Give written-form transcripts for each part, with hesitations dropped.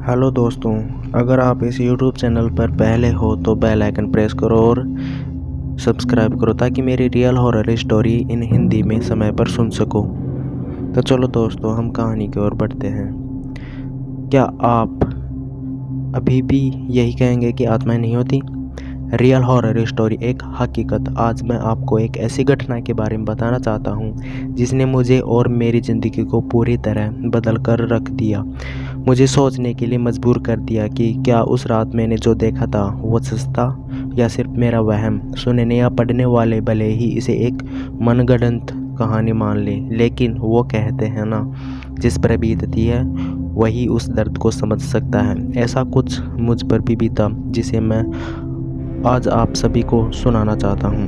Hello दोस्तों, अगर आप इस YouTube चैनल पर पहले हो तो बेल आइकन प्रेस करो और सब्सक्राइब करो ताकि मेरी real horror story in Hindi में समय पर सुन सको। तो चलो दोस्तों, हम कहानी की ओर बढ़ते हैं। क्या आप अभी भी यही कहेंगे कि आत्माएं नहीं होती? रियल हॉरर स्टोरी एक हकीकत। आज मैं आपको एक ऐसी घटना के बारे में बताना चाहता हूँ जिसने मुझे और मेरी ज़िंदगी को पूरी तरह बदल कर रख दिया। मुझे सोचने के लिए मजबूर कर दिया कि क्या उस रात मैंने जो देखा था वो सच था या सिर्फ मेरा वहम। सुनने या पढ़ने वाले भले ही इसे एक मनगढ़ंत कहानी मान ले, लेकिन वो कहते हैं ना, जिस पर बीतती है वही उस दर्द को समझ सकता है। ऐसा कुछ मुझ पर भी बीता जिसे मैं आज आप सभी को सुनाना चाहता हूँ।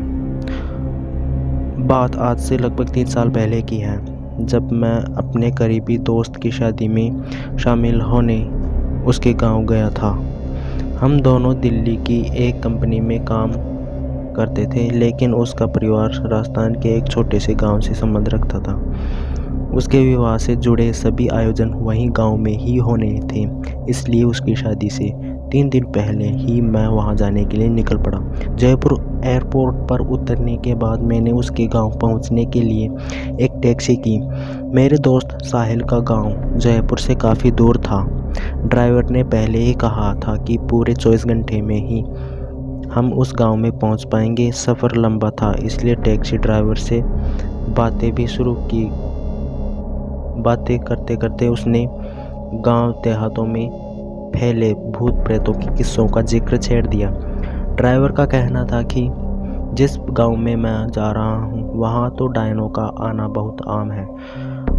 बात आज से लगभग 3 साल पहले की है, जब मैं अपने करीबी दोस्त की शादी में शामिल होने उसके गांव गया था। हम दोनों दिल्ली की एक कंपनी में काम करते थे, लेकिन उसका परिवार राजस्थान के एक छोटे से गांव से संबंध रखता था। उसके विवाह से जुड़े सभी आयोजन वहीं गांव में ही होने थे, इसलिए उसकी शादी से 3 दिन पहले ही मैं वहां जाने के लिए निकल पड़ा। जयपुर एयरपोर्ट पर उतरने के बाद मैंने उसके गांव पहुंचने के लिए एक टैक्सी की। मेरे दोस्त साहिल का गांव जयपुर से काफ़ी दूर था। ड्राइवर ने पहले ही कहा था कि पूरे 24 घंटे में ही हम उस गांव में पहुंच पाएंगे। सफ़र लंबा था, इसलिए टैक्सी ड्राइवर से बातें भी शुरू की। बातें करते करते उसने गांव देहातों में फैले भूत प्रेतों के किस्सों का जिक्र छेड़ दिया। ड्राइवर का कहना था कि जिस गांव में मैं जा रहा हूं वहां तो डायनों का आना बहुत आम है।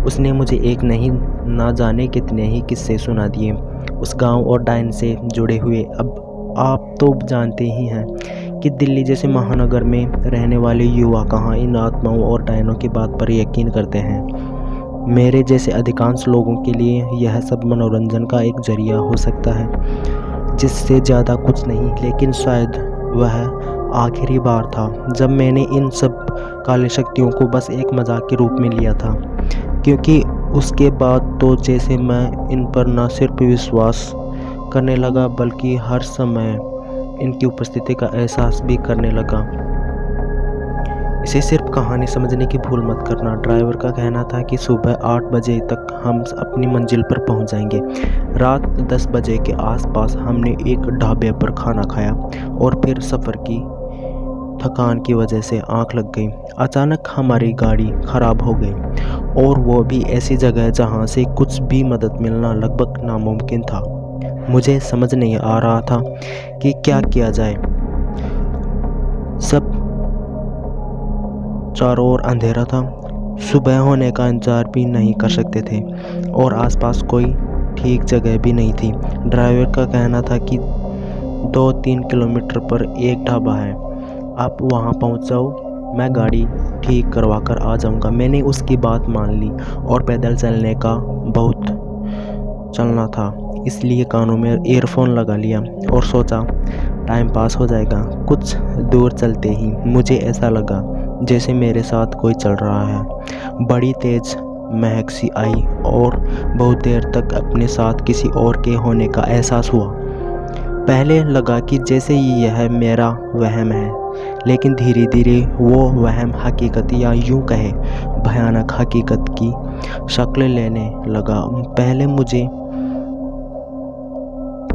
उसने मुझे एक नहीं ना जाने कितने ही किस्से सुना दिए उस गांव और डायन से जुड़े हुए। अब आप तो जानते ही हैं कि दिल्ली जैसे महानगर में रहने वाले युवा कहाँ इन आत्माओं और डायनों की बात पर यकीन करते हैं। मेरे जैसे अधिकांश लोगों के लिए यह सब मनोरंजन का एक जरिया हो सकता है, जिससे ज़्यादा कुछ नहीं, लेकिन शायद वह आखिरी बार था जब मैंने इन सब काली शक्तियों को बस एक मजाक के रूप में लिया था, क्योंकि उसके बाद तो जैसे मैं इन पर न सिर्फ विश्वास करने लगा बल्कि हर समय इनकी उपस्थिति का एहसास भी करने लगा। इसे सिर्फ कहानी समझने की भूल मत करना। ड्राइवर का कहना था कि सुबह 8 बजे तक हम अपनी मंजिल पर पहुंच जाएंगे। रात 10 बजे के आसपास हमने एक ढाबे पर खाना खाया और फिर सफ़र की थकान की वजह से आंख लग गई। अचानक हमारी गाड़ी खराब हो गई, और वो भी ऐसी जगह जहां से कुछ भी मदद मिलना लगभग नामुमकिन था। मुझे समझ नहीं आ रहा था कि क्या किया जाए। सब चारों ओर अंधेरा था, सुबह होने का इंतजार भी नहीं कर सकते थे और आसपास कोई ठीक जगह भी नहीं थी। ड्राइवर का कहना था कि 2-3 किलोमीटर पर एक ढाबा है, आप वहां पहुंच जाओ, मैं गाड़ी ठीक करवा कर आ जाऊंगा। मैंने उसकी बात मान ली और पैदल चलने का बहुत चलना था, इसलिए कानों में ईयरफोन लगा लिया और सोचा टाइम पास हो जाएगा। कुछ दूर चलते ही मुझे ऐसा लगा जैसे मेरे साथ कोई चल रहा है। बड़ी तेज महक सी आई और बहुत देर तक अपने साथ किसी और के होने का एहसास हुआ। पहले लगा कि जैसे यह मेरा वहम है, लेकिन धीरे धीरे वो वहम हकीकत या यूं कहे भयानक हकीकत की शक्ल लेने लगा। पहले मुझे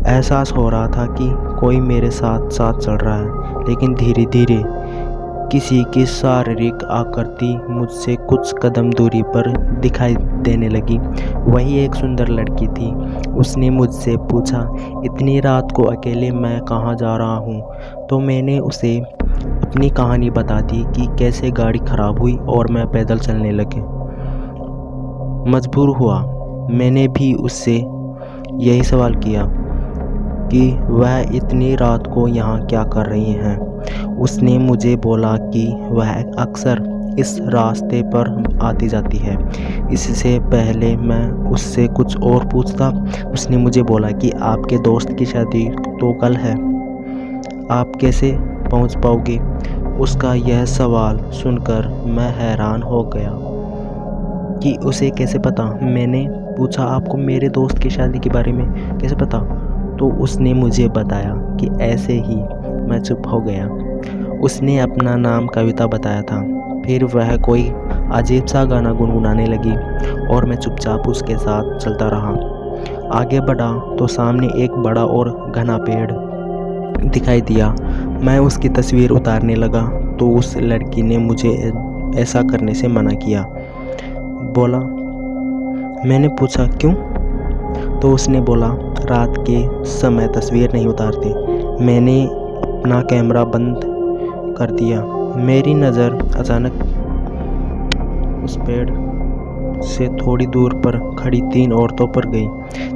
एहसास हो रहा था कि कोई मेरे साथ साथ चल रहा है, लेकिन धीरे धीरे किसी की शारीरिक आकृति मुझसे कुछ कदम दूरी पर दिखाई देने लगी। वही एक सुंदर लड़की थी। उसने मुझसे पूछा, इतनी रात को अकेले मैं कहाँ जा रहा हूँ? तो मैंने उसे अपनी कहानी बता दी कि कैसे गाड़ी खराब हुई और मैं पैदल चलने लगे। मजबूर हुआ मैंने भी उससे यही सवाल किया कि वह इतनी रात को यहाँ क्या कर रही हैं। उसने मुझे बोला कि वह अक्सर इस रास्ते पर आती जाती है। इससे पहले मैं उससे कुछ और पूछता, उसने मुझे बोला कि आपके दोस्त की शादी तो कल है, आप कैसे पहुंच पाओगे? उसका यह सवाल सुनकर मैं हैरान हो गया कि उसे कैसे पता। मैंने पूछा, आपको मेरे दोस्त की शादी के बारे में कैसे पता? तो उसने मुझे बताया कि ऐसे ही। मैं चुप हो गया। उसने अपना नाम कविता बताया था। फिर वह कोई अजीब सा गाना गुनगुनाने लगी और मैं चुपचाप उसके साथ चलता रहा। आगे बढ़ा तो सामने एक बड़ा और घना पेड़ दिखाई दिया। मैं उसकी तस्वीर उतारने लगा तो उस लड़की ने मुझे ऐसा करने से मना किया। बोला, मैंने पूछा क्यों? तो उसने बोला, रात के समय तस्वीर नहीं उतारते। मैंने अपना कैमरा बंद कर दिया। मेरी नज़र अचानक उस पेड़ से थोड़ी दूर पर खड़ी 3 औरतों पर गई।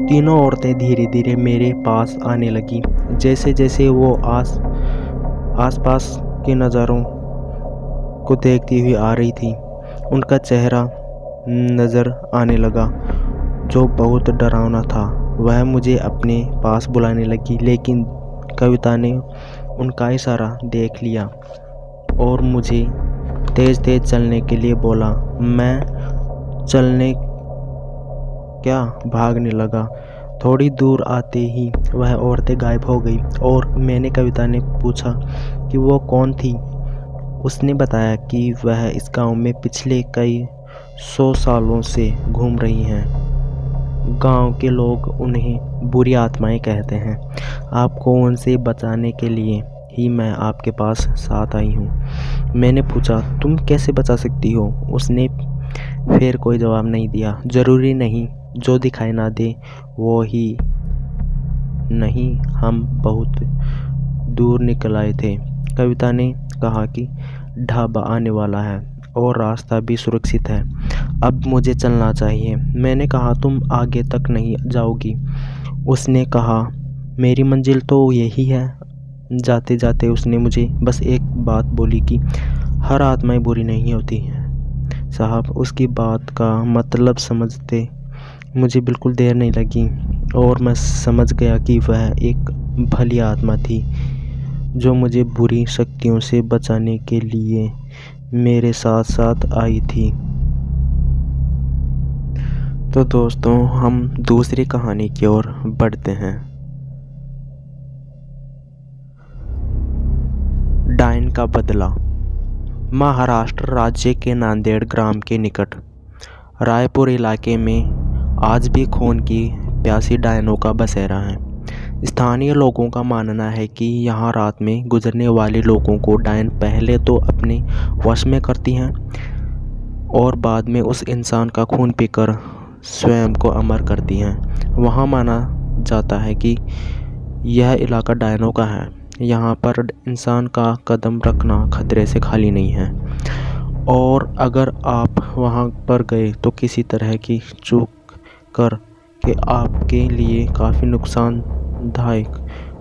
तीनों औरतें धीरे धीरे मेरे पास आने लगी। जैसे जैसे वो आसपास के नज़ारों को देखती हुई आ रही थी, उनका चेहरा नज़र आने लगा जो बहुत डरावना था। वह मुझे अपने पास बुलाने लगी, लेकिन कविता ने उनका इशारा देख लिया और मुझे तेज़ तेज़ चलने के लिए बोला। मैं चलने क्या भागने लगा। थोड़ी दूर आते ही वह औरतें गायब हो गई और मैंने कविता ने पूछा कि वो कौन थी। उसने बताया कि वह इस गांव में पिछले कई 100 सालों से घूम रही हैं। गांव के लोग उन्हें बुरी आत्माएं कहते हैं। आपको उनसे बचाने के लिए ही मैं आपके पास साथ आई हूँ। मैंने पूछा, तुम कैसे बचा सकती हो? उसने फिर कोई जवाब नहीं दिया। ज़रूरी नहीं जो दिखाई ना दे वो ही नहीं। हम बहुत दूर निकल आए थे। कविता ने कहा कि ढाबा आने वाला है और रास्ता भी सुरक्षित है। अब मुझे चलना चाहिए। मैंने कहा, तुम आगे तक नहीं जाओगी? उसने कहा, मेरी मंजिल तो यही है। जाते जाते उसने मुझे बस एक बात बोली कि हर आत्माएं बुरी नहीं होती हैं साहब। उसकी बात का मतलब समझते मुझे बिल्कुल देर नहीं लगी और मैं समझ गया कि वह एक भली आत्मा थी जो मुझे बुरी शक्तियों से बचाने के लिए मेरे साथ साथ आई थी। तो दोस्तों, हम दूसरी कहानी की ओर बढ़ते हैं। डायन का बदला। महाराष्ट्र राज्य के नांदेड़ ग्राम के निकट रायपुर इलाके में आज भी खून की प्यासी डायनों का बसेरा है। स्थानीय लोगों का मानना है कि यहाँ रात में गुजरने वाले लोगों को डायन पहले तो अपने वश में करती हैं और बाद में उस इंसान का खून पीकर स्वयं को अमर करती हैं। वहाँ माना जाता है कि यह इलाका डायनों का है। यहाँ पर इंसान का कदम रखना खतरे से खाली नहीं है और अगर आप वहाँ पर गए तो किसी तरह की चूक कर के आपके लिए काफ़ी नुकसानदायक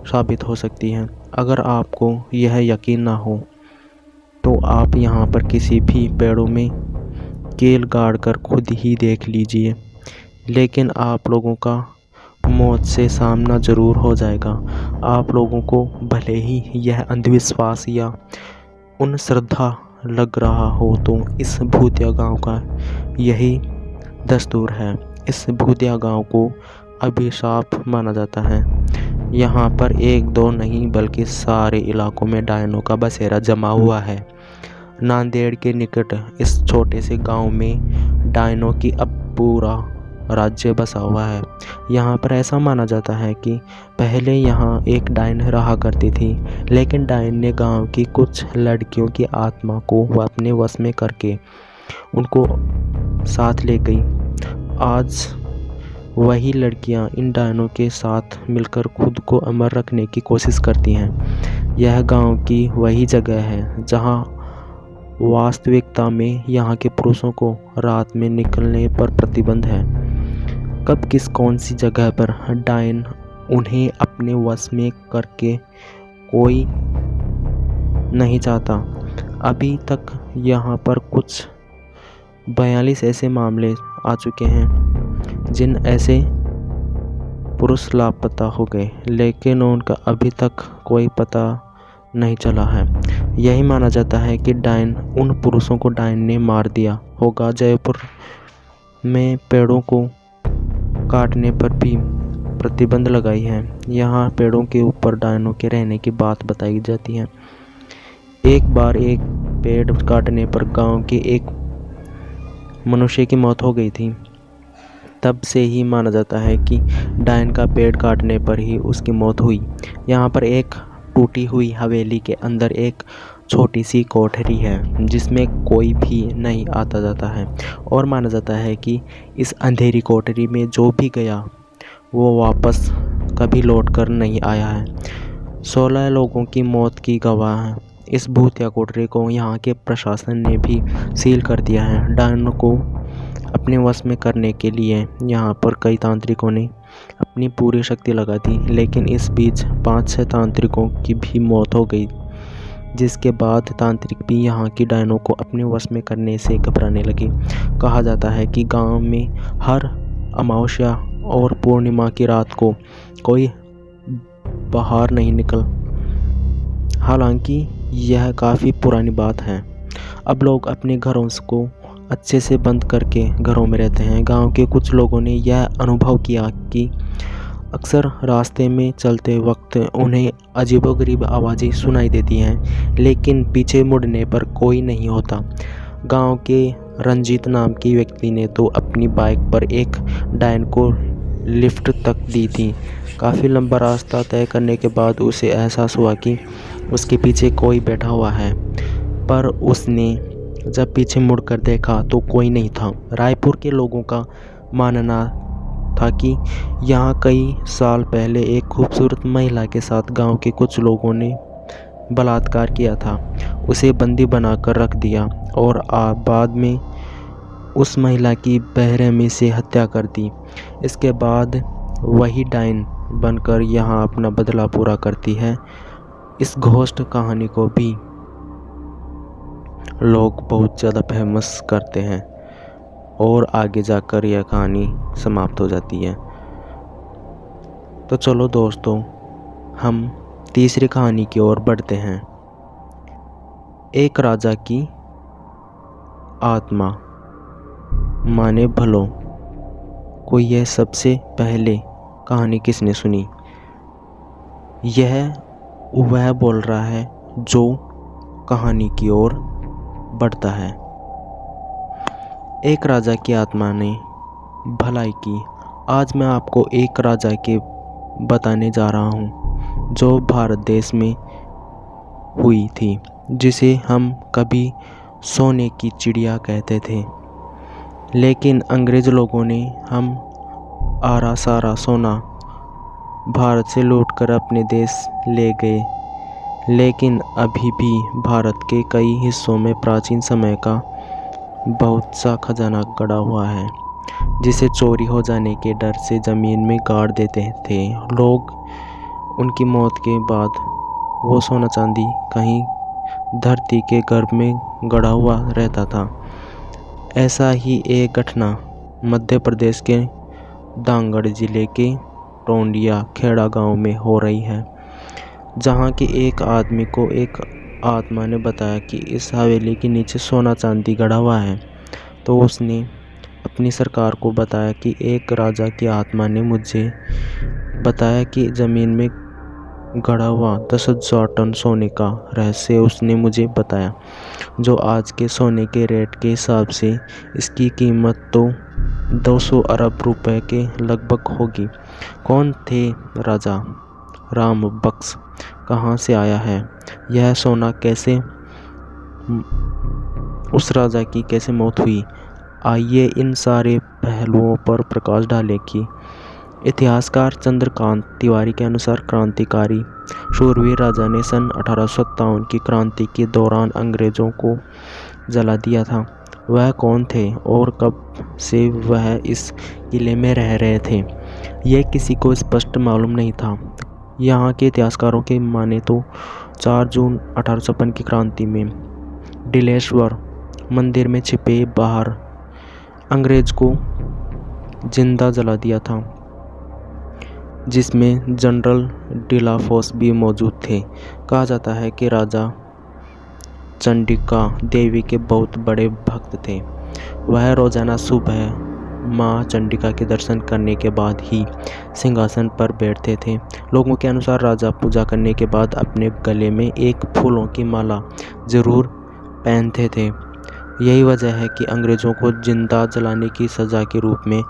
साबित हो सकती है। अगर आपको यह यकीन ना हो तो आप यहाँ पर किसी भी पेड़ों में कील गाड़ कर खुद ही देख लीजिए, लेकिन आप लोगों का मौत से सामना ज़रूर हो जाएगा। आप लोगों को भले ही यह अंधविश्वास या उन श्रद्धा लग रहा हो, तो इस भूतिया गांव का यही दस्तूर है। इस भूतिया गांव को अभिशाप माना जाता है। यहाँ पर एक दो नहीं बल्कि सारे इलाकों में डायनों का बसेरा जमा हुआ है। नांदेड़ के निकट इस छोटे से गांव में डायनों की अब पूरा राज्य बसा हुआ है। यहाँ पर ऐसा माना जाता है कि पहले यहाँ एक डायन रहा करती थी, लेकिन डायन ने गांव की कुछ लड़कियों की आत्मा को अपने वश में करके उनको साथ ले गई। आज वही लड़कियाँ इन डायनों के साथ मिलकर खुद को अमर रखने की कोशिश करती हैं। यह गांव की वही जगह है जहाँ वास्तविकता में यहाँ के पुरुषों को रात में निकलने पर प्रतिबंध है। कब किस कौन सी जगह पर डायन उन्हें अपने वश में करके कोई नहीं चाहता। अभी तक यहाँ पर कुछ 42 ऐसे मामले आ चुके हैं जिन ऐसे पुरुष लापता हो गए, लेकिन उनका अभी तक कोई पता नहीं चला है। यही माना जाता है कि डायन उन पुरुषों को डायन ने मार दिया होगा। जयपुर में पेड़ों को काटने पर भी प्रतिबंध लगाई है। यहाँ पेड़ों के ऊपर डायनों के रहने की बात बताई जाती है। एक बार एक पेड़ काटने पर गांव के एक मनुष्य की मौत हो गई थी। तब से ही माना जाता है कि डायन का पेड़ काटने पर ही उसकी मौत हुई। यहाँ पर एक टूटी हुई हवेली के अंदर एक छोटी सी कोठरी है जिसमें कोई भी नहीं आता जाता है, और माना जाता है कि इस अंधेरी कोठरी में जो भी गया वो वापस कभी लौट कर नहीं आया है। 16 लोगों की मौत की गवाह है। इस भूतिया कोठरी को यहाँ के प्रशासन ने भी सील कर दिया है। डायन को अपने वश में करने के लिए यहाँ पर कई तांत्रिकों ने अपनी पूरी शक्ति लगा दी, लेकिन इस बीच 5-6 तांत्रिकों की भी मौत हो गई, जिसके बाद तांत्रिक भी यहाँ की डायनों को अपने वश में करने से घबराने लगे। कहा जाता है कि गांव में हर अमावस्या और पूर्णिमा की रात को कोई बाहर नहीं निकल। हालांकि यह काफ़ी पुरानी बात है। अब लोग अपने घरों को अच्छे से बंद करके घरों में रहते हैं। गांव के कुछ लोगों ने यह अनुभव किया कि अक्सर रास्ते में चलते वक्त उन्हें अजीबोगरीब आवाज़ें सुनाई देती हैं, लेकिन पीछे मुड़ने पर कोई नहीं होता। गांव के रंजीत नाम के व्यक्ति ने तो अपनी बाइक पर एक डायन को लिफ्ट तक दी थी। काफ़ी लंबा रास्ता तय करने के बाद उसे एहसास हुआ कि उसके पीछे कोई बैठा हुआ है, पर उसने जब पीछे मुड़कर देखा तो कोई नहीं था। रायपुर के लोगों का मानना था कि यहाँ कई साल पहले एक खूबसूरत महिला के साथ गांव के कुछ लोगों ने बलात्कार किया था। उसे बंदी बनाकर रख दिया और बाद में उस महिला की बेरहमी से हत्या कर दी। इसके बाद वही डायन बनकर यहाँ अपना बदला पूरा करती है। इस घोस्ट कहानी को भी लोग बहुत ज़्यादा फेमस करते हैं और आगे जाकर यह कहानी समाप्त हो जाती है। तो चलो दोस्तों, हम तीसरी कहानी की ओर बढ़ते हैं। एक राजा की आत्मा माने भलों को यह सबसे पहले कहानी किसने सुनी? यह वह बोल रहा है जो कहानी की ओर बढ़ता है। एक राजा की आत्मा ने भलाई की। आज मैं आपको एक राजा के बताने जा रहा हूँ जो भारत देश में हुई थी, जिसे हम कभी सोने की चिड़िया कहते थे, लेकिन अंग्रेज़ लोगों ने हम आरा सारा सोना भारत से लूटकर अपने देश ले गए। लेकिन अभी भी भारत के कई हिस्सों में प्राचीन समय का बहुत सा खजाना गड़ा हुआ है, जिसे चोरी हो जाने के डर से ज़मीन में गाड़ देते थे लोग। उनकी मौत के बाद वो सोना चांदी कहीं धरती के गर्भ में गड़ा हुआ रहता था। ऐसा ही एक घटना मध्य प्रदेश के दांगड़ जिले के टोंडिया खेड़ा गांव में हो रही है, जहां के एक आदमी को एक आत्मा ने बताया कि इस हवेली के नीचे सोना चांदी गड़ा हुआ है। तो उसने अपनी सरकार को बताया कि एक राजा की आत्मा ने मुझे बताया कि ज़मीन में गड़ा हुआ 10,000 टन सोने का रहस्य उसने मुझे बताया, जो आज के सोने के रेट के हिसाब से इसकी कीमत तो 200 अरब रुपए के लगभग होगी। कौन थे राजा राम बख्श? कहाँ से आया है यह सोना? कैसे उस राजा की कैसे मौत हुई? आइए इन सारे पहलुओं पर प्रकाश डालें कि इतिहासकार चंद्रकांत तिवारी के अनुसार क्रांतिकारी शूरवीर राजा ने सन 1857 की क्रांति के दौरान अंग्रेज़ों को जला दिया था। वह कौन थे और कब से वह इस किले में रह रहे थे, यह किसी को स्पष्ट मालूम नहीं था। यहाँ के इतिहासकारों के माने तो 4 जून 1856 की क्रांति में डिलेश्वर मंदिर में छिपे बाहर अंग्रेज को जिंदा जला दिया था, जिसमें जनरल डिलाफोस भी मौजूद थे। कहा जाता है कि राजा चंडिका देवी के बहुत बड़े भक्त थे। वह रोजाना सुबह माँ चंडिका के दर्शन करने के बाद ही सिंहासन पर बैठते थे। लोगों के अनुसार राजा पूजा करने के बाद अपने गले में एक फूलों की माला जरूर पहनते थे। यही वजह है कि अंग्रेज़ों को जिंदा जलाने की सज़ा के रूप में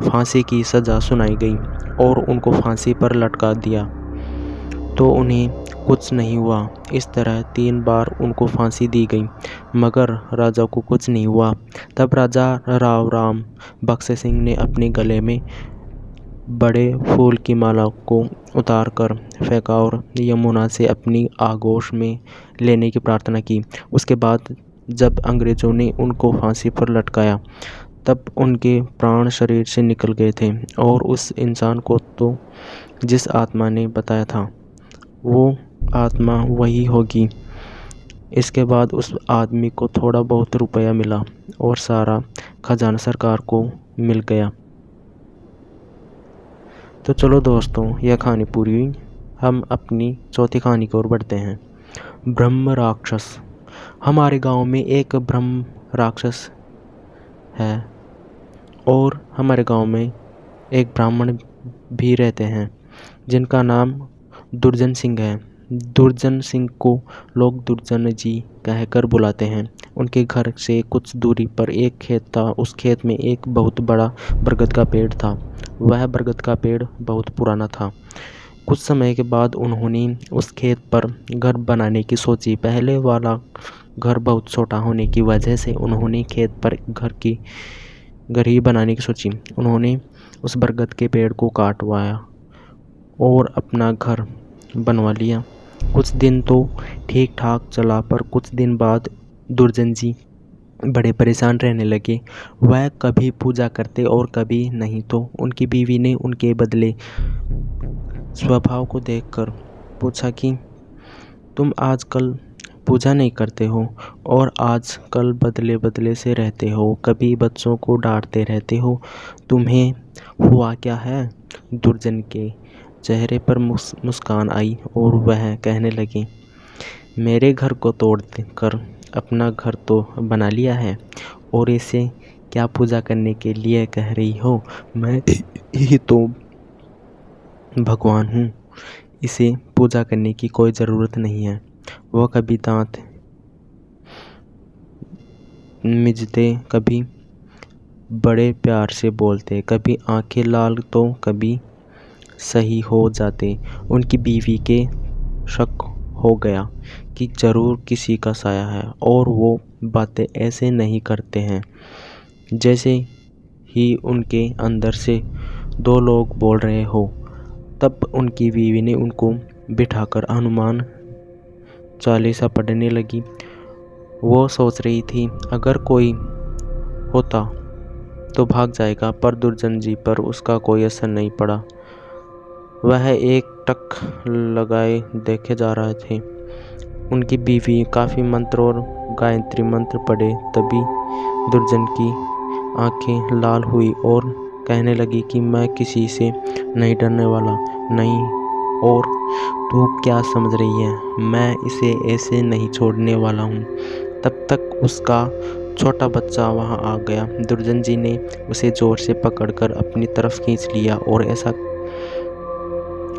फांसी की सज़ा सुनाई गई और उनको फांसी पर लटका दिया, तो उन्हें कुछ नहीं हुआ। इस तरह 3 बार उनको फांसी दी गई, मगर राजा को कुछ नहीं हुआ। तब राजा राव राम बख्श सिंह ने अपने गले में बड़े फूल की माला को उतार कर फेंका और यमुना से अपनी आगोश में लेने की प्रार्थना की। उसके बाद जब अंग्रेज़ों ने उनको फांसी पर लटकाया, तब उनके प्राण शरीर से निकल गए थे और उस इंसान को तो जिस आत्मा ने बताया था वो आत्मा वही होगी। इसके बाद उस आदमी को थोड़ा बहुत रुपया मिला और सारा खजाना सरकार को मिल गया। तो चलो दोस्तों, यह कहानी पूरी हुई। हम अपनी चौथी कहानी की ओर बढ़ते हैं। ब्रह्म राक्षस। हमारे गांव में एक ब्रह्म राक्षस है और हमारे गांव में एक ब्राह्मण भी रहते हैं जिनका नाम दुर्जन सिंह है। दुर्जन सिंह को लोग दुर्जन जी कहकर बुलाते हैं। उनके घर से कुछ दूरी पर एक खेत था। उस खेत में एक बहुत बड़ा बरगद का पेड़ था। वह बरगद का पेड़ बहुत पुराना था। कुछ समय के बाद उन्होंने उस खेत पर घर बनाने की सोची। पहले वाला घर बहुत छोटा होने की वजह से उन्होंने खेत पर घर ही बनाने की सोची। उन्होंने उस बरगद के पेड़ को काटवाया और अपना घर बनवा लिया। कुछ दिन तो ठीक ठाक चला, पर कुछ दिन बाद दुर्जन जी बड़े परेशान रहने लगे। वह कभी पूजा करते और कभी नहीं। तो उनकी बीवी ने उनके बदले स्वभाव को देखकर पूछा कि तुम आजकल पूजा नहीं करते हो और आजकल बदले बदले से रहते हो, कभी बच्चों को डांटते रहते हो, तुम्हें हुआ क्या है? दुर्जन के चेहरे पर मुस्कान आई और वह कहने लगी, मेरे घर को तोड़ कर अपना घर तो बना लिया है और इसे क्या पूजा करने के लिए कह रही हो? मैं ही तो भगवान हूँ। इसे पूजा करने की कोई ज़रूरत नहीं है। वो कभी दांत मिजते, कभी बड़े प्यार से बोलते, कभी आंखें लाल तो कभी सही हो जाते। उनकी बीवी के शक हो गया कि ज़रूर किसी का साया है और वो बातें ऐसे नहीं करते हैं जैसे ही उनके अंदर से 2 लोग बोल रहे हो। तब उनकी बीवी ने उनको बिठाकर हनुमान चालीसा पढ़ने लगी। वो सोच रही थी अगर कोई होता तो भाग जाएगा, पर दुर्जन जी पर उसका कोई असर नहीं पड़ा। वह एक टक लगाए देखे जा रहे थे। उनकी बीवी काफ़ी मंत्र और गायत्री मंत्र पढ़े। तभी दुर्जन की आंखें लाल हुई और कहने लगी कि मैं किसी से नहीं डरने वाला नहीं। और तू क्या समझ रही है? मैं इसे ऐसे नहीं छोड़ने वाला हूँ। तब तक उसका छोटा बच्चा वहाँ आ गया। दुर्जन जी ने उसे ज़ोर से पकड़कर अपनी तरफ खींच लिया और ऐसा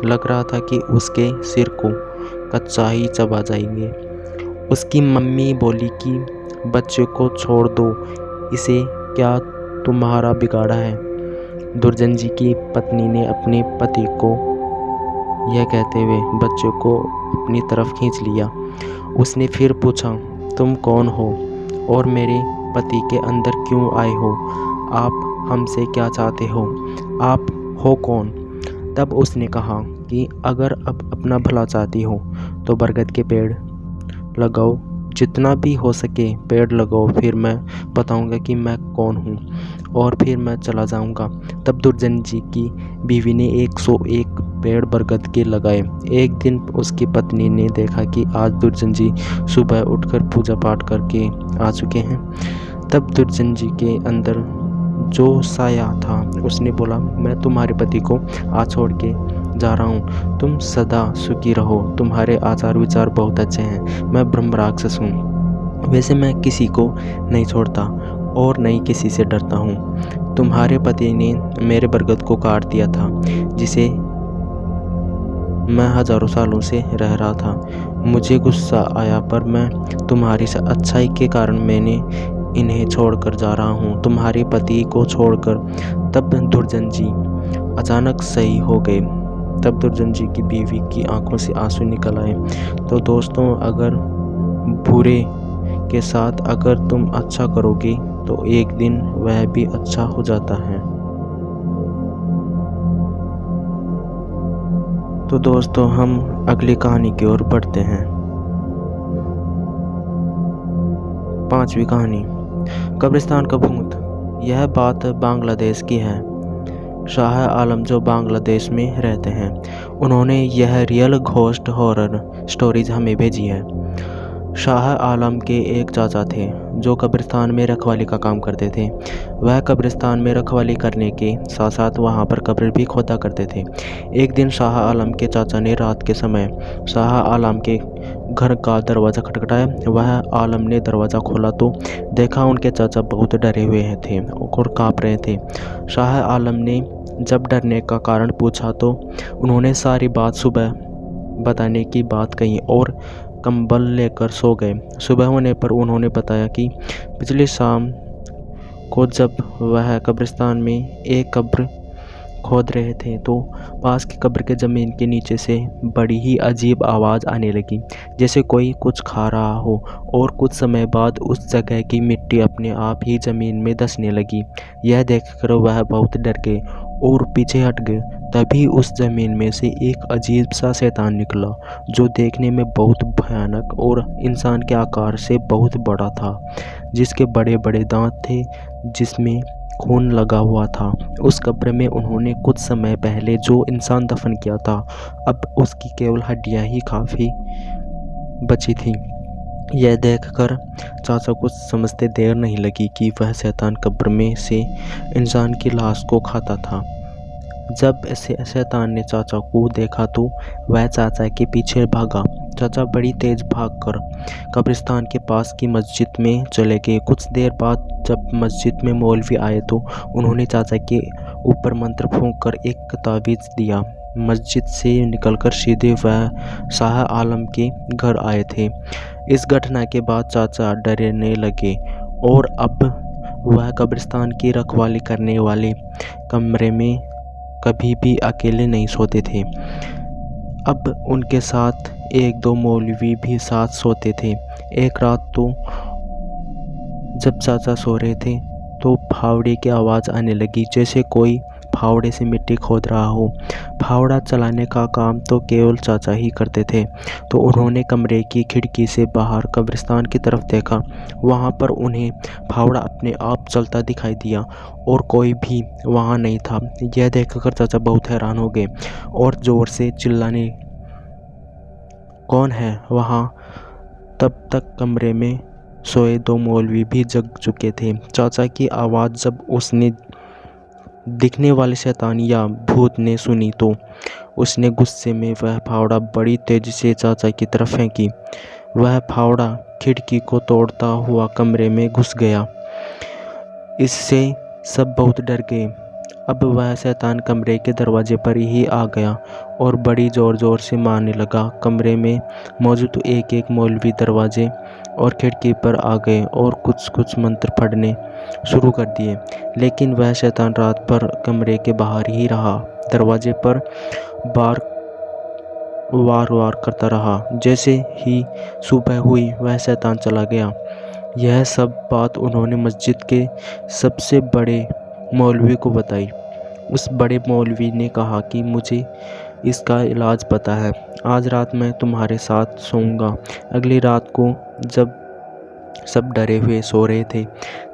लग रहा था कि उसके सिर को कच्चा ही चबा जाएंगे। उसकी मम्मी बोली कि बच्चे को छोड़ दो, इसे क्या तुम्हारा बिगाड़ा है? दुर्जन जी की पत्नी ने अपने पति को यह कहते हुए बच्चे को अपनी तरफ खींच लिया। उसने फिर पूछा, तुम कौन हो और मेरे पति के अंदर क्यों आए हो? आप हमसे क्या चाहते हो? आप हो कौन? तब उसने कहा कि अगर अब अपना भला चाहती हो तो बरगद के पेड़ लगाओ, जितना भी हो सके पेड़ लगाओ, फिर मैं बताऊंगा कि मैं कौन हूँ और फिर मैं चला जाऊंगा। तब दुर्जन जी की बीवी ने 101 पेड़ बरगद के लगाए। एक दिन उसकी पत्नी ने देखा कि आज दुर्जन जी सुबह उठकर पूजा पाठ करके आ चुके हैं। तब दुर्जन जी के अंदर जो साया था उसने बोला, मैं तुम्हारे पति को आज छोड़ के जा रहा हूँ, तुम सदा सुखी रहो, तुम्हारे आचार विचार बहुत अच्छे हैं, मैं ब्रह्म राक्षस हूँ। वैसे मैं किसी को नहीं छोड़ता और नहीं किसी से डरता हूँ। तुम्हारे पति ने मेरे बरगद को काट दिया था, जिसे मैं हजारों सालों से रह रहा था। मुझे गुस्सा आया, पर मैं तुम्हारी अच्छाई के कारण मैंने इन्हें छोड़कर जा रहा हूँ, तुम्हारे पति को छोड़कर। तब दुर्जन जी अचानक सही हो गए। तब दुर्जन जी की बीवी की आंखों से आंसू निकल आए। तो दोस्तों, अगर बुरे के साथ अगर तुम अच्छा करोगे तो एक दिन वह भी अच्छा हो जाता है। तो दोस्तों, हम अगली कहानी की ओर बढ़ते हैं। 5वीं कहानी, कब्रिस्तान का भूत। यह बात बांग्लादेश की है। शाह आलम जो बांग्लादेश में रहते हैं, उन्होंने यह रियल घोस्ट हॉरर स्टोरीज हमें भेजी है। शाह आलम के एक चाचा थे जो कब्रिस्तान में रखवाली का काम करते थे। वह कब्रिस्तान में रखवाली करने के साथ साथ वहां पर कब्र भी खोदा करते थे। एक दिन शाह आलम के चाचा ने रात के समय शाह आलम के घर का दरवाज़ा खटखटाया। वह आलम ने दरवाज़ा खोला तो देखा उनके चाचा बहुत डरे हुए थे और काँप रहे थे। शाह आलम ने जब डरने का कारण पूछा तो उन्होंने सारी बात सुबह बताने की बात कही और कंबल लेकर सो गए। सुबह होने पर उन्होंने बताया कि पिछली शाम को जब वह कब्रिस्तान में एक कब्र खोद रहे थे तो पास की कब्र के ज़मीन के नीचे से बड़ी ही अजीब आवाज़ आने लगी, जैसे कोई कुछ खा रहा हो। और कुछ समय बाद उस जगह की मिट्टी अपने आप ही ज़मीन में धंसने लगी। यह देखकर वह बहुत डर गए और पीछे हट गए। तभी उस ज़मीन में से एक अजीब सा शैतान निकला, जो देखने में बहुत भयानक और इंसान के आकार से बहुत बड़ा था, जिसके बड़े बड़े दांत थे, जिसमें खून लगा हुआ था। उस कब्र में उन्होंने कुछ समय पहले जो इंसान दफन किया था, अब उसकी केवल हड्डियां ही काफ़ी बची थी। यह देखकर चाचा को समझते देर नहीं लगी कि वह शैतान कब्र में से इंसान की लाश को खाता था। जब ऐसे शैतान ने चाचा को देखा तो वह चाचा के पीछे भागा। चाचा बड़ी तेज भागकर कब्रिस्तान के पास की मस्जिद में चले गए। कुछ देर बाद जब मस्जिद में मौलवी आए तो उन्होंने चाचा के ऊपर मंत्र फूंककर एक तावीज़ दिया। मस्जिद से निकलकर सीधे वह शाह आलम के घर आए थे। इस घटना के बाद चाचा डरने लगे और अब वह कब्रिस्तान की रखवाली करने वाले कमरे में कभी भी अकेले नहीं सोते थे। अब उनके साथ एक दो मौलवी भी साथ सोते थे। एक रात तो जब चाचा सो रहे थे तो फावड़े की आवाज़ आने लगी, जैसे कोई फावड़े से मिट्टी खोद रहा हो। फावड़ा चलाने का काम तो केवल चाचा ही करते थे। तो उन्होंने कमरे की खिड़की से बाहर कब्रिस्तान की तरफ देखा। वहाँ पर उन्हें फावड़ा अपने आप चलता दिखाई दिया और कोई भी वहाँ नहीं था। यह देखकर चाचा बहुत हैरान हो गए और ज़ोर से चिल्लाने, कौन है वहाँ? तब तक कमरे में सोए दो मौलवी भी जग चुके थे। चाचा की आवाज़ जब उसने दिखने वाले शैतान या भूत ने सुनी तो उसने गुस्से में वह फावड़ा बड़ी तेज़ी से चाचा की तरफ फेंकी। वह फावड़ा खिड़की को तोड़ता हुआ कमरे में घुस गया। इससे सब बहुत डर गए। अब वह शैतान कमरे के दरवाजे पर ही आ गया और बड़ी ज़ोर ज़ोर से मारने लगा। कमरे में मौजूद एक एक मौलवी दरवाजे और खिड़की पर आ गए और कुछ कुछ मंत्र पढ़ने शुरू कर दिए। लेकिन वह शैतान रात भर कमरे के बाहर ही रहा, दरवाजे पर वार करता रहा। जैसे ही सुबह हुई वह शैतान चला गया। यह सब बात उन्होंने मस्जिद के सबसे बड़े मौलवी को बताई। उस बड़े मौलवी ने कहा कि मुझे इसका इलाज पता है, आज रात मैं तुम्हारे साथ सोऊंगा। अगली रात को जब सब डरे हुए सो रहे थे,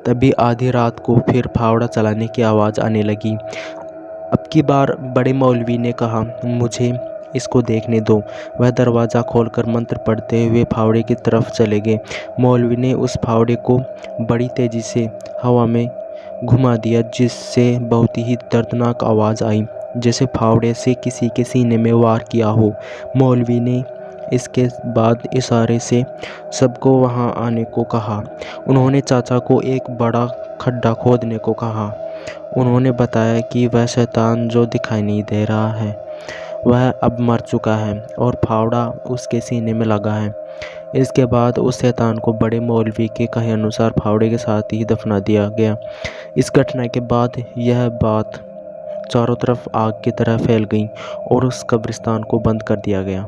तभी आधी रात को फिर फावड़ा चलाने की आवाज़ आने लगी। अब की बार बड़े मौलवी ने कहा, मुझे इसको देखने दो। वह दरवाज़ा खोलकर मंत्र पढ़ते हुए फावड़े की तरफ चले गए। मौलवी ने उस फावड़े को बड़ी तेज़ी से हवा में घुमा दिया, जिससे बहुत ही दर्दनाक आवाज़ आई, जैसे फावड़े से किसी के सीने में वार किया हो। मौलवी ने इसके बाद इशारे से सबको वहां आने को कहा। उन्होंने चाचा को एक बड़ा खड्डा खोदने को कहा उन्होंने बताया कि वह शैतान जो दिखाई नहीं दे रहा है वह अब मर चुका है और फावड़ा उसके सीने में लगा है। इसके बाद उस शैतान को बड़े मौलवी के कहे अनुसार फावड़े के साथ ही दफना दिया गया। इस घटना के बाद यह बात चारों तरफ आग की तरह फैल गई और उस कब्रिस्तान को बंद कर दिया गया।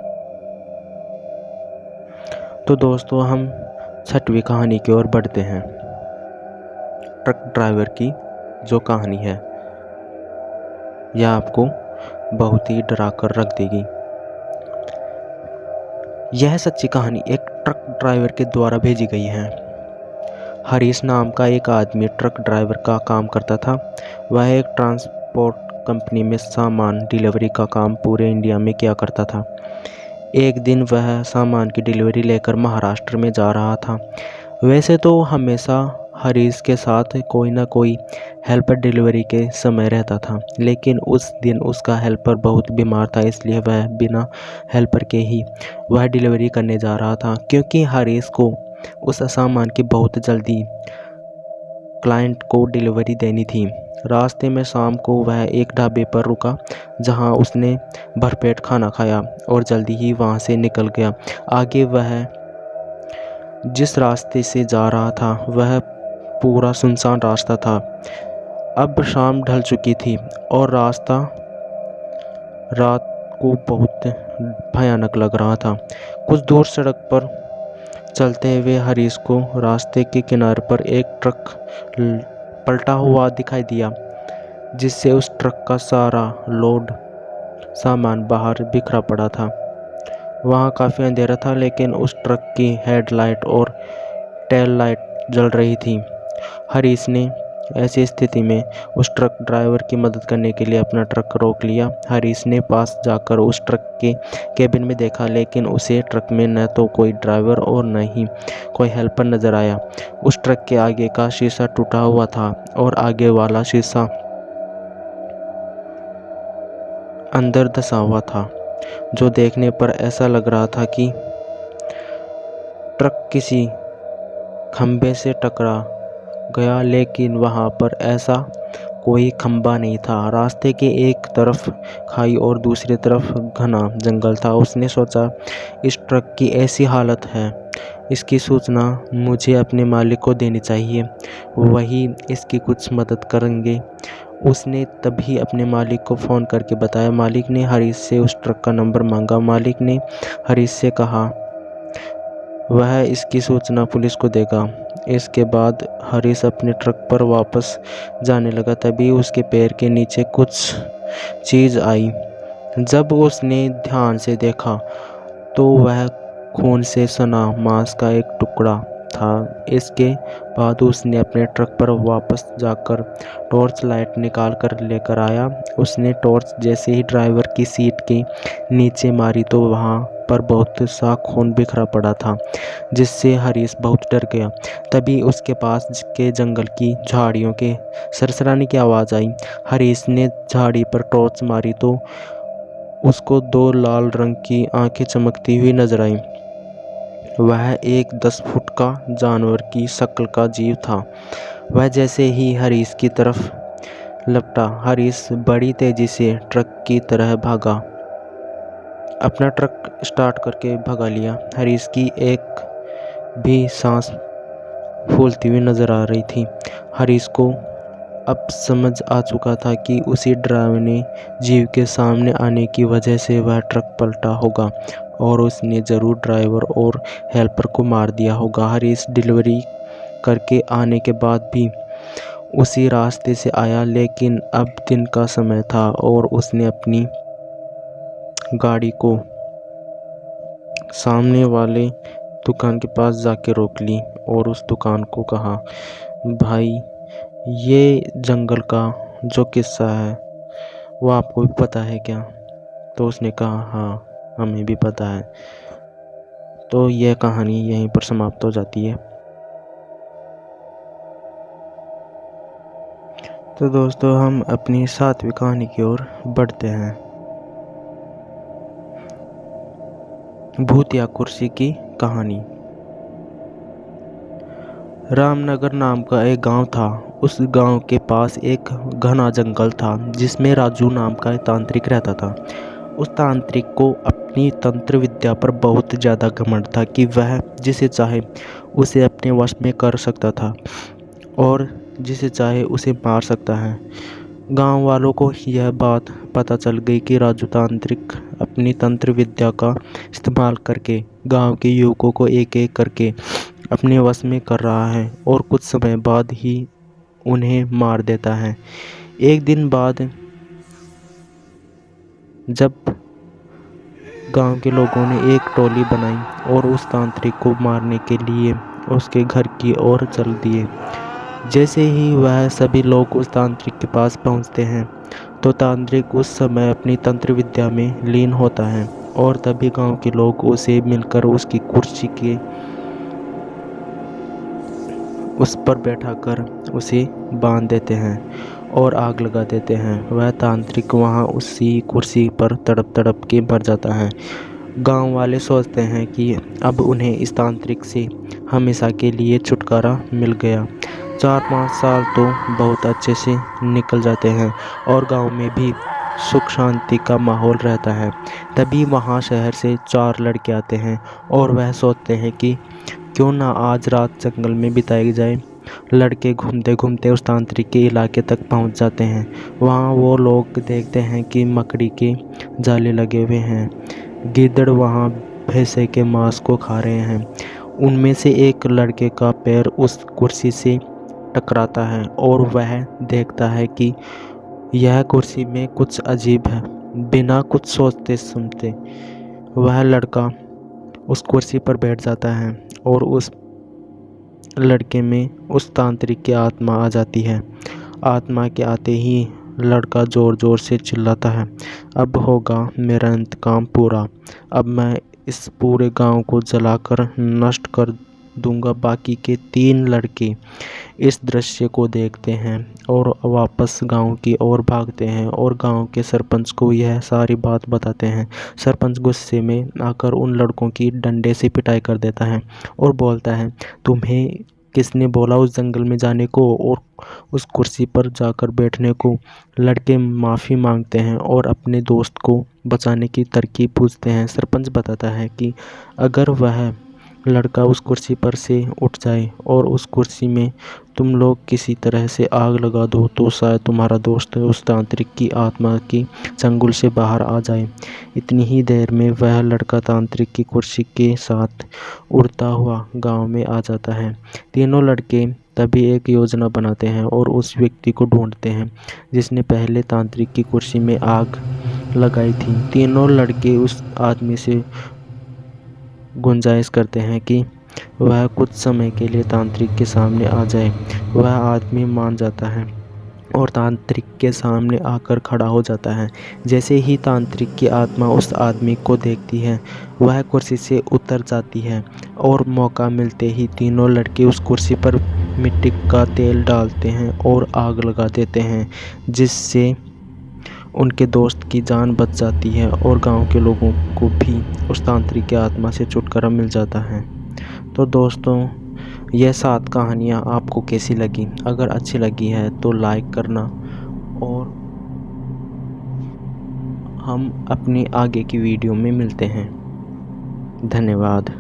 तो दोस्तों, हम 6वीं कहानी की ओर बढ़ते हैं। ट्रक ड्राइवर की जो कहानी है यह आपको बहुत ही डरा कर रख देगी। यह सच्ची कहानी एक ट्रक ड्राइवर के द्वारा भेजी गई है। हरीश नाम का एक आदमी ट्रक ड्राइवर का काम करता था। वह एक ट्रांसपोर्ट कंपनी में सामान डिलीवरी का काम पूरे इंडिया में किया करता था। एक दिन वह सामान की डिलीवरी लेकर महाराष्ट्र में जा रहा था। वैसे तो हमेशा हरीश के साथ कोई ना कोई हेल्पर डिलीवरी के समय रहता था, लेकिन उस दिन उसका हेल्पर बहुत बीमार था, इसलिए वह बिना हेल्पर के ही वह डिलीवरी करने जा रहा था। क्योंकि हरीश को उस सामान की बहुत जल्दी क्लाइंट को डिलीवरी देनी थी। रास्ते में शाम को वह एक ढाबे पर रुका, जहां उसने भरपेट खाना खाया और जल्दी ही वहां से निकल गया। आगे वह जिस रास्ते से जा रहा था वह पूरा सुनसान रास्ता था। अब शाम ढल चुकी थी और रास्ता रात को बहुत भयानक लग रहा था। कुछ दूर सड़क पर चलते हुए हरीश को रास्ते के किनारे पर एक ट्रक पलटा हुआ दिखाई दिया, जिससे उस ट्रक का सारा लोड सामान बाहर बिखरा पड़ा था। वहाँ काफ़ी अंधेरा था, लेकिन उस ट्रक की हेडलाइट और टेल लाइट जल रही थी। हरीश ने ऐसी स्थिति में उस ट्रक ड्राइवर की मदद करने के लिए अपना ट्रक रोक लिया। हरीश ने पास जाकर उस ट्रक के केबिन में देखा, लेकिन उसे ट्रक में न तो कोई ड्राइवर और न ही कोई हेल्पर नज़र आया। उस ट्रक के आगे का शीशा टूटा हुआ था और आगे वाला शीशा अंदर धंसा हुआ था, जो देखने पर ऐसा लग रहा था कि ट्रक किसी खंभे से टकरा गया, लेकिन वहां पर ऐसा कोई खंभा नहीं था। रास्ते के एक तरफ खाई और दूसरी तरफ घना जंगल था। उसने सोचा, इस ट्रक की ऐसी हालत है, इसकी सूचना मुझे अपने मालिक को देनी चाहिए, वही इसकी कुछ मदद करेंगे। उसने तभी अपने मालिक को फ़ोन करके बताया। मालिक ने हरीश से उस ट्रक का नंबर मांगा। मालिक ने हरीश से कहा वह इसकी सूचना पुलिस को देगा। इसके बाद हरीश अपने ट्रक पर वापस जाने लगा। तभी उसके पैर के नीचे कुछ चीज़ आई। जब उसने ध्यान से देखा तो वह खून से सना मांस का एक टुकड़ा था। इसके बाद उसने अपने ट्रक पर वापस जाकर टॉर्च लाइट निकाल कर लेकर आया। उसने टॉर्च जैसे ही ड्राइवर की सीट के नीचे मारी तो वहाँ पर बहुत सा खून बिखरा पड़ा था, जिससे हरीश बहुत डर गया। तभी उसके पास के जंगल की झाड़ियों के सरसराने की आवाज़ आई। हरीश ने झाड़ी पर टॉर्च मारी तो उसको 2 लाल रंग की आंखें चमकती हुई नजर आई। वह एक 10 फुट का जानवर की शक्ल का जीव था। वह जैसे ही हरीश की तरफ लपटा, हरीश बड़ी तेजी से ट्रक की तरह भागा। अपना ट्रक स्टार्ट करके भगा लिया। हरीश की एक भी सांस फूलती हुई नजर आ रही थी। हरीश को अब समझ आ चुका था कि उसी डरावने जीव के सामने आने की वजह से वह ट्रक पलटा होगा और उसने ज़रूर ड्राइवर और हेल्पर को मार दिया होगा। हरीश डिलीवरी करके आने के बाद भी उसी रास्ते से आया, लेकिन अब दिन का समय था और उसने अपनी गाड़ी को सामने वाले दुकान के पास जाके रोक ली और उस दुकान को कहा, भाई ये जंगल का जो किस्सा है वो आपको भी पता है क्या? तो उसने कहा, हाँ हमें भी पता है। तो यह कहानी यहीं पर समाप्त हो जाती है। तो दोस्तों, हम अपनी 7वीं कहानी की ओर बढ़ते हैं। भूतिया कुर्सी की कहानी। रामनगर नाम का एक गांव था। उस गांव के पास एक घना जंगल था जिसमें राजू नाम का एक तांत्रिक रहता था। उस तांत्रिक को अपनी तंत्र विद्या पर बहुत ज़्यादा घमंड था कि वह जिसे चाहे उसे अपने वश में कर सकता था और जिसे चाहे उसे मार सकता है। गांव वालों को यह बात पता चल गई कि राजू तांत्रिक अपनी तंत्र विद्या का इस्तेमाल करके गांव के युवकों को एक एक करके अपने वश में कर रहा है और कुछ समय बाद ही उन्हें मार देता है। एक दिन बाद जब गांव के लोगों ने एक टोली बनाई और उस तांत्रिक को मारने के लिए उसके घर की ओर चल दिए। जैसे ही वह सभी लोग उस तांत्रिक के पास पहुंचते हैं तो तांत्रिक उस समय अपनी तंत्र विद्या में लीन होता है और तभी गांव के लोग उसे मिलकर उसकी कुर्सी के उस पर बैठाकर उसे बांध देते हैं और आग लगा देते हैं। वह तांत्रिक वहां उसी कुर्सी पर तड़प तड़प के मर जाता है। गांव वाले सोचते हैं कि अब उन्हें इस तांत्रिक से हमेशा के लिए छुटकारा मिल गया। 4-5 साल तो बहुत अच्छे से निकल जाते हैं और गांव में भी सुख शांति का माहौल रहता है। तभी वहां शहर से 4 लड़के आते हैं और वह सोचते हैं कि क्यों ना आज रात जंगल में बिताई जाए। लड़के घूमते घूमते उस तांत्रिक के इलाके तक पहुंच जाते हैं। वहां वो लोग देखते हैं कि मकड़ी के जाले लगे हुए हैं। गिद्दड़ वहां भैंसे के मांस को खा रहे हैं। उनमें से एक लड़के का पैर उस कुर्सी से टकराता है और वह देखता है कि यह कुर्सी में कुछ अजीब है। बिना कुछ सोचते समझते वह लड़का उस कुर्सी पर बैठ जाता है और उस लड़के में उस तांत्रिक की आत्मा आ जाती है। आत्मा के आते ही लड़का ज़ोर ज़ोर से चिल्लाता है, अब होगा मेरा इंतकाम पूरा। अब मैं इस पूरे गांव को जलाकर नष्ट कर दूंगा। बाकी के 3 लड़के इस दृश्य को देखते हैं और वापस गांव की ओर भागते हैं और गांव के सरपंच को यह सारी बात बताते हैं। सरपंच गुस्से में आकर उन लड़कों की डंडे से पिटाई कर देता है और बोलता है, तुम्हें किसने बोला उस जंगल में जाने को और उस कुर्सी पर जाकर बैठने को। लड़के माफ़ी मांगते हैं और अपने दोस्त को बचाने की तरकीब पूछते हैं। सरपंच बताता है कि अगर वह लड़का उस कुर्सी पर से उठ जाए और उस कुर्सी में तुम लोग किसी तरह से आग लगा दो तो शायद तुम्हारा दोस्त उस तांत्रिक की आत्मा की चंगुल से बाहर आ जाए। इतनी ही देर में वह लड़का तांत्रिक की कुर्सी के साथ उड़ता हुआ गांव में आ जाता है। तीनों लड़के तभी एक योजना बनाते हैं और उस व्यक्ति को ढूंढते हैं जिसने पहले तांत्रिक की कुर्सी में आग लगाई थी। तीनों लड़के उस आदमी से गुंजाइश करते हैं कि वह कुछ समय के लिए तांत्रिक के सामने आ जाए। वह आदमी मान जाता है और तांत्रिक के सामने आकर खड़ा हो जाता है। जैसे ही तांत्रिक की आत्मा उस आदमी को देखती है वह कुर्सी से उतर जाती है और मौका मिलते ही तीनों लड़के उस कुर्सी पर मिट्टी का तेल डालते हैं और आग लगा देते हैं, जिससे उनके दोस्त की जान बच जाती है और गांव के लोगों को भी उस तांत्रिक की आत्मा से छुटकारा मिल जाता है। तो दोस्तों, यह 7 कहानियाँ आपको कैसी लगी? अगर अच्छी लगी है तो लाइक करना और हम अपनी आगे की वीडियो में मिलते हैं। धन्यवाद।